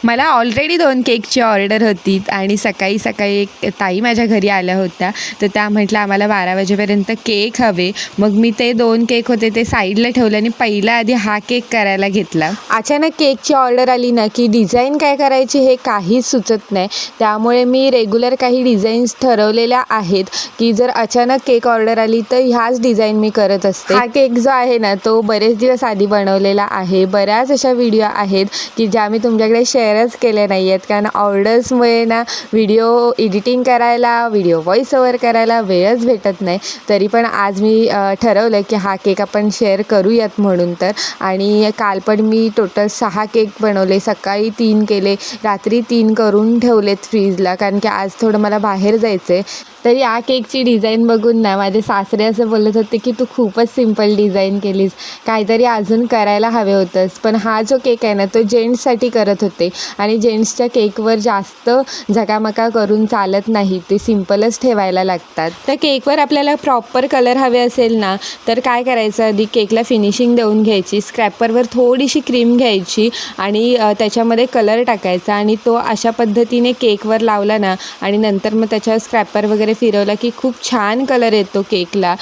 मला ऑलरेडी 2 केकची ऑर्डर होती आणि सकाळी सकाळी एक ताई माझ्या घरी आल्या होत्या, तर त्या म्हटल्या आम्हाला 12 वाजेपर्यंत केक हवे. मग मी ते 2 केक होते ते साईडला ठेवले आणि पहिला आधी हा केक करायला घेतला. अचानक केकची ऑर्डर आली ना की डिझाईन काय करायची हे काहीच सुचत नाही. त्यामुळे मी रेग्युलर काही डिझाईन्स ठरवलेल्या आहेत की जर अचानक केक ऑर्डर आली तर ह्याच डिझाईन मी करत असते. हा केक जो आहे ना तो बरेच दिवस आधी बनवलेला आहे. बऱ्याच अशा व्हिडिओ आहेत की ज्या मी तुमच्याकडे शेअरच केले नाही आहेत, कारण ऑर्डर्समुळे ना व्हिडिओ एडिटिंग करायला, व्हिडिओ व्हॉइस ओव्हर करायला वेळच भेटत नाही. तरी पण आज मी ठरवलं की हा केक आपण शेअर करूयात म्हणून तर. आणि काल पण मी टोटल 6 केक बनवले. सकाळी 3 केले, रात्री 3 करून ठेवलेत फ्रीजला, कारण की आज थोडं मला बाहेर जायचं आहे. तर या केकची डिझाईन बघून ना माझे सासरे असं बोलत होते की तू खूपच सिम्पल डिझाईन केलीस, काहीतरी अजून करायला हवे होतंस. पण हा जो केक आहे ना तो जेंट्ससाठी करत होते आणि जेंट्सच्या केकवर जास्त झकामका करून चालत नाही, ते सिम्पलच ठेवायला लागतात. तर केकवर आपल्याला प्रॉपर कलर हवे असेल ना तर काय करायचं, आधी केकला फिनिशिंग देऊन घ्यायची. स्क्रॅपरवर थोडीशी क्रीम घ्यायची आणि त्याच्यामध्ये कलर टाकायचा आणि तो अशा पद्धतीने केकवर लावला ना आणि नंतर मग त्याच्यावर स्क्रॅपर वगैरे फिरवला की खूप छान कलर येतो केकला.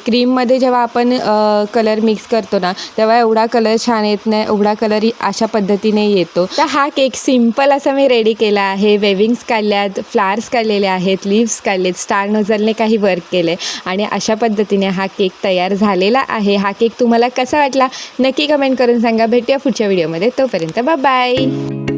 क्रीममध्ये जेव्हा आपण कलर मिक्स करतो ना तेव्हा एवढा कलर छान येत नाही, एवढा कलर अशा पद्धतीने येतो. तर हा केक सिम्पल असा मी रेडी केला आहे. वेविंग्स काढल्यात, फ्लावर्स काढलेले आहेत, लीव्स काढलेत, स्टार नोझलने काही वर्क केले आणि अशा पद्धतीने हा केक तयार झालेला आहे. हा केक तुम्हाला कसा वाटला नक्की कमेंट करून सांगा. भेटूया पुढच्या व्हिडिओमध्ये. तोपर्यंत बाय बाय.